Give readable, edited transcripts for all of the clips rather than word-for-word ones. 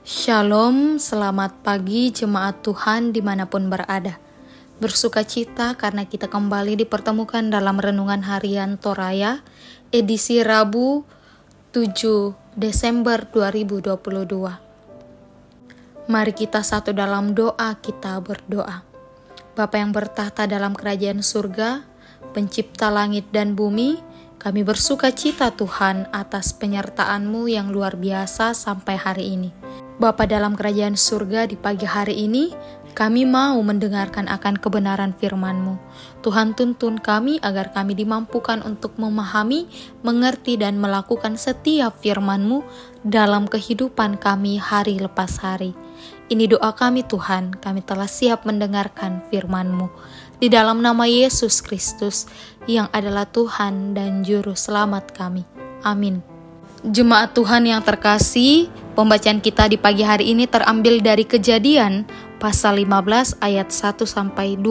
Shalom, selamat pagi jemaat Tuhan dimanapun berada. Bersukacita karena kita kembali dipertemukan dalam Renungan Harian Toraya, edisi Rabu 7 Desember 2022. Mari kita satu dalam doa, kita berdoa. Bapa yang bertahta dalam kerajaan surga, pencipta langit dan bumi, kami bersukacita Tuhan atas penyertaan-Mu yang luar biasa sampai hari ini. Bapa dalam kerajaan surga, di pagi hari ini, kami mau mendengarkan akan kebenaran firman-Mu. Tuhan, tuntun kami agar kami dimampukan untuk memahami, mengerti, dan melakukan setiap firman-Mu dalam kehidupan kami hari lepas hari. Ini doa kami Tuhan, kami telah siap mendengarkan firman-Mu. Di dalam nama Yesus Kristus, yang adalah Tuhan dan Juru Selamat kami. Amin. Jemaat Tuhan yang terkasih, pembacaan kita di pagi hari ini terambil dari Kejadian pasal 15 ayat 1-21.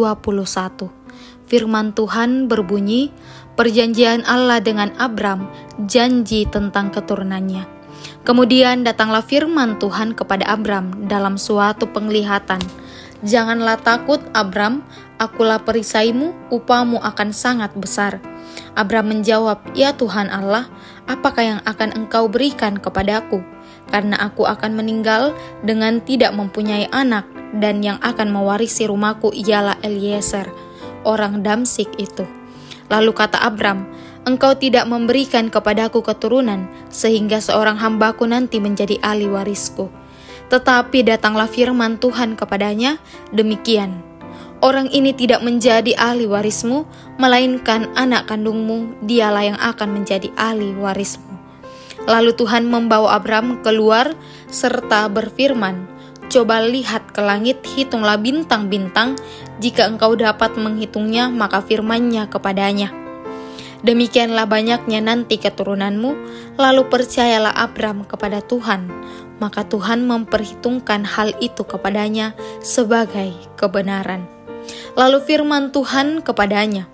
Firman Tuhan berbunyi, perjanjian Allah dengan Abram, janji tentang keturunannya. Kemudian datanglah firman Tuhan kepada Abram dalam suatu penglihatan. Janganlah takut Abram, akulah perisaimu, upamu akan sangat besar. Abram menjawab, ya Tuhan Allah, apakah yang akan engkau berikan kepadaku? Karena aku akan meninggal dengan tidak mempunyai anak, dan yang akan mewarisi rumahku ialah Eliezer, orang Damsyik itu. Lalu kata Abram, engkau tidak memberikan kepadaku keturunan, sehingga seorang hambaku nanti menjadi ahli warisku. Tetapi datanglah firman Tuhan kepadanya, demikian, orang ini tidak menjadi ahli warismu, melainkan anak kandungmu, dialah yang akan menjadi ahli warismu. Lalu Tuhan membawa Abram keluar serta berfirman, coba lihat ke langit, hitunglah bintang-bintang, jika engkau dapat menghitungnya, maka firman-Nya kepadanya, demikianlah banyaknya nanti keturunanmu. Lalu percayalah Abram kepada Tuhan, maka Tuhan memperhitungkan hal itu kepadanya sebagai kebenaran. Lalu firman Tuhan kepadanya,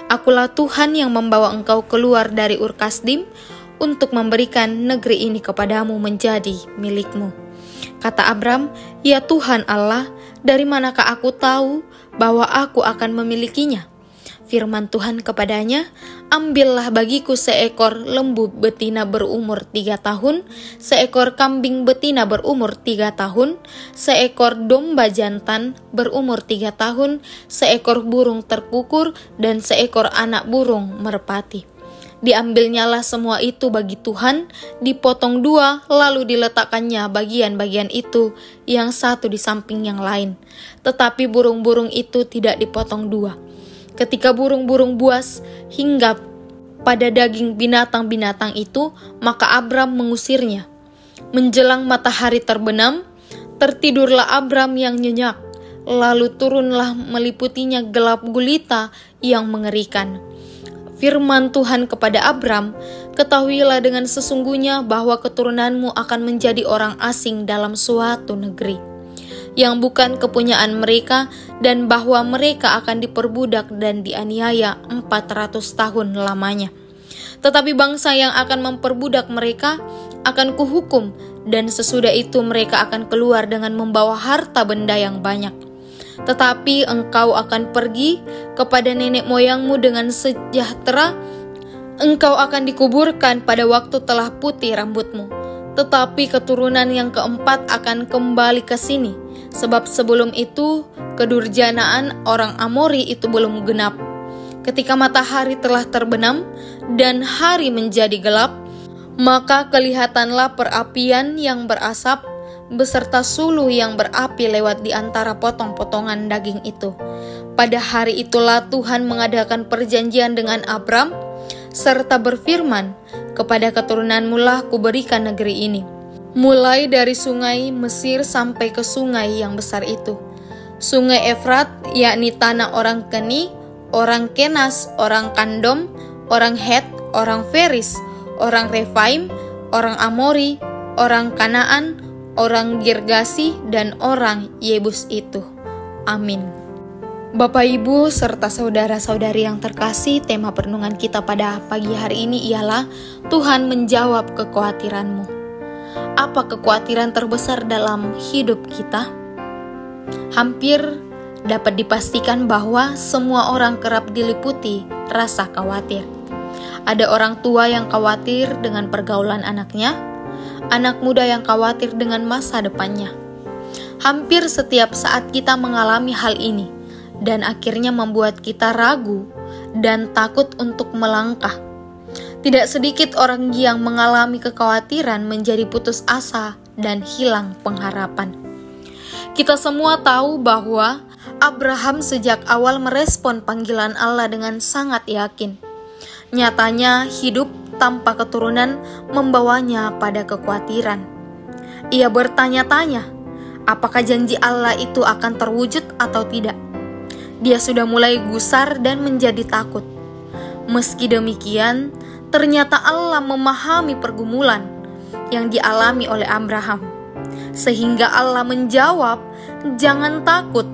akulah Tuhan yang membawa engkau keluar dari Ur Kasdim untuk memberikan negeri ini kepadamu menjadi milikmu. Kata Abram, ya Tuhan Allah, dari manakah aku tahu bahwa aku akan memilikinya? Firman Tuhan kepadanya, ambillah bagiku seekor lembu betina berumur 3 tahun, seekor kambing betina berumur 3 tahun, seekor domba jantan berumur 3 tahun, seekor burung terkukur, dan seekor anak burung merpati. Diambilnyalah semua itu bagi Tuhan, dipotong 2, lalu diletakkannya bagian-bagian itu, yang satu di samping yang lain. Tetapi burung-burung itu tidak dipotong 2. Ketika burung-burung buas hinggap pada daging binatang-binatang itu, maka Abram mengusirnya. Menjelang matahari terbenam, tertidurlah Abram yang nyenyak, lalu turunlah meliputinya gelap gulita yang mengerikan. Firman Tuhan kepada Abram, ketahuilah dengan sesungguhnya bahwa keturunanmu akan menjadi orang asing dalam suatu negeri, yang bukan kepunyaan mereka, dan bahwa mereka akan diperbudak dan dianiaya 400 tahun lamanya. Tetapi bangsa yang akan memperbudak mereka akan kuhukum, dan sesudah itu mereka akan keluar dengan membawa harta benda yang banyak. Tetapi engkau akan pergi kepada nenek moyangmu dengan sejahtera, engkau akan dikuburkan pada waktu telah putih rambutmu. Tetapi keturunan yang keempat akan kembali ke sini, sebab sebelum itu kedurjanaan orang Amori itu belum genap. Ketika matahari telah terbenam dan hari menjadi gelap, maka kelihatanlah perapian yang berasap beserta suluh yang berapi lewat di antara potong-potongan daging itu. Pada hari itulah Tuhan mengadakan perjanjian dengan Abram, serta berfirman, kepada keturunanmu lah kuberikan negeri ini, mulai dari sungai Mesir sampai ke sungai yang besar itu, sungai Efrat, yakni tanah orang Keni, orang Kenas, orang Kandom, orang Het, orang Feris, orang Refaim, orang Amori, orang Kanaan, orang Girgasi, dan orang Yebus itu. Amin. Bapak, Ibu, serta saudara-saudari yang terkasih, tema perenungan kita pada pagi hari ini ialah Tuhan menjawab kekhawatiranmu. Apa kekhawatiran terbesar dalam hidup kita? Hampir dapat dipastikan bahwa semua orang kerap diliputi rasa khawatir. Ada orang tua yang khawatir dengan pergaulan anaknya, anak muda yang khawatir dengan masa depannya. Hampir setiap saat kita mengalami hal ini, dan akhirnya membuat kita ragu dan takut untuk melangkah. Tidak sedikit orang yang mengalami kekhawatiran menjadi putus asa dan hilang pengharapan. Kita semua tahu bahwa Abraham sejak awal merespon panggilan Allah dengan sangat yakin. Nyatanya hidup tanpa keturunan membawanya pada kekhawatiran. Ia bertanya-tanya, apakah janji Allah itu akan terwujud atau tidak? Dia sudah mulai gusar dan menjadi takut. Meski demikian, ternyata Allah memahami pergumulan yang dialami oleh Abraham. Sehingga Allah menjawab, "Jangan takut,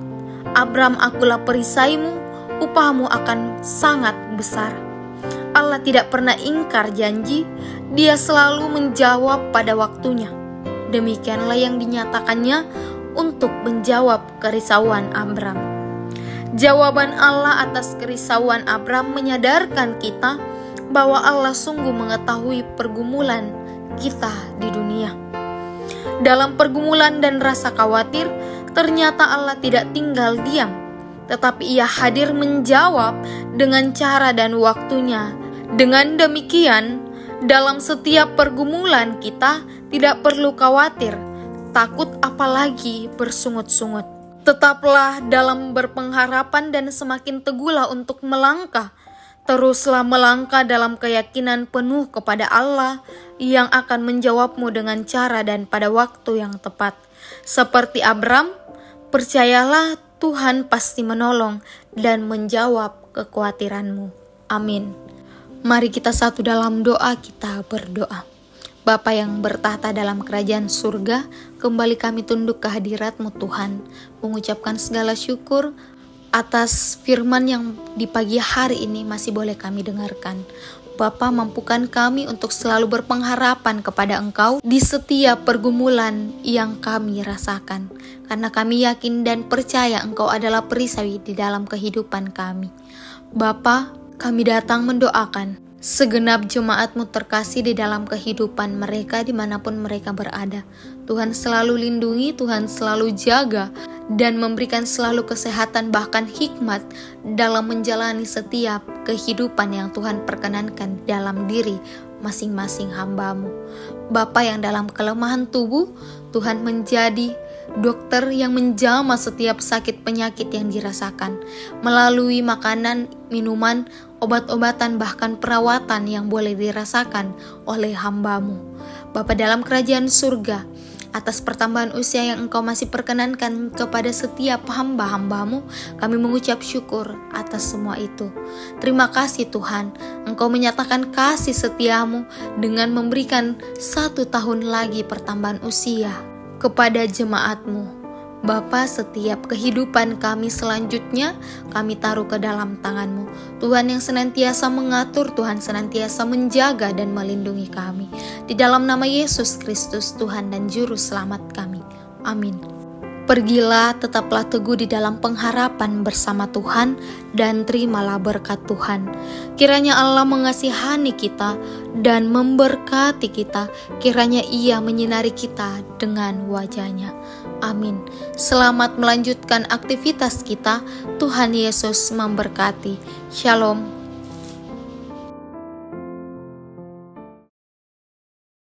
Abraham, akulah perisaimu, upahmu akan sangat besar." Allah tidak pernah ingkar janji, Dia selalu menjawab pada waktunya. Demikianlah yang dinyatakannya untuk menjawab kerisauan Abraham. Jawaban Allah atas kerisauan Abraham menyadarkan kita bahwa Allah sungguh mengetahui pergumulan kita di dunia. Dalam pergumulan dan rasa khawatir, ternyata Allah tidak tinggal diam, tetapi Ia hadir menjawab dengan cara dan waktunya. Dengan demikian, dalam setiap pergumulan kita tidak perlu khawatir, takut apalagi bersungut-sungut. Tetaplah dalam berpengharapan dan semakin teguhlah untuk melangkah. Teruslah melangkah dalam keyakinan penuh kepada Allah yang akan menjawabmu dengan cara dan pada waktu yang tepat. Seperti Abraham, percayalah Tuhan pasti menolong dan menjawab kekhawatiranmu. Amin. Mari kita satu dalam doa, kita berdoa. Bapa yang bertahta dalam kerajaan surga, kembali kami tunduk ke hadirat-Mu Tuhan, mengucapkan segala syukur atas firman yang di pagi hari ini masih boleh kami dengarkan. Bapa, mampukan kami untuk selalu berpengharapan kepada Engkau di setiap pergumulan yang kami rasakan, karena kami yakin dan percaya Engkau adalah perisai di dalam kehidupan kami. Bapa, kami datang mendoakan segenap jemaat-Mu terkasih di dalam kehidupan mereka dimanapun mereka berada. Tuhan selalu lindungi, Tuhan selalu jaga, dan memberikan selalu kesehatan bahkan hikmat dalam menjalani setiap kehidupan yang Tuhan perkenankan dalam diri masing-masing hamba-Mu. Bapa yang dalam kelemahan tubuh, Tuhan menjadi dokter yang menjamah setiap sakit penyakit yang dirasakan melalui makanan, minuman, obat-obatan, bahkan perawatan yang boleh dirasakan oleh hamba-Mu. Bapa dalam kerajaan surga, atas pertambahan usia yang Engkau masih perkenankan kepada setiap hamba-hamba-Mu, kami mengucap syukur atas semua itu. Terima kasih Tuhan, Engkau menyatakan kasih setia-Mu dengan memberikan 1 tahun lagi pertambahan usia kepada jemaat-Mu. Bapa, setiap kehidupan kami selanjutnya kami taruh ke dalam tangan-Mu. Tuhan yang senantiasa mengatur, Tuhan senantiasa menjaga dan melindungi kami. Di dalam nama Yesus Kristus, Tuhan dan Juru Selamat kami. Amin. Pergilah, tetaplah teguh di dalam pengharapan bersama Tuhan, dan terimalah berkat Tuhan. Kiranya Allah mengasihani kita dan memberkati kita. Kiranya Ia menyinari kita dengan wajah-Nya. Amin. Selamat melanjutkan aktivitas kita. Tuhan Yesus memberkati. Shalom.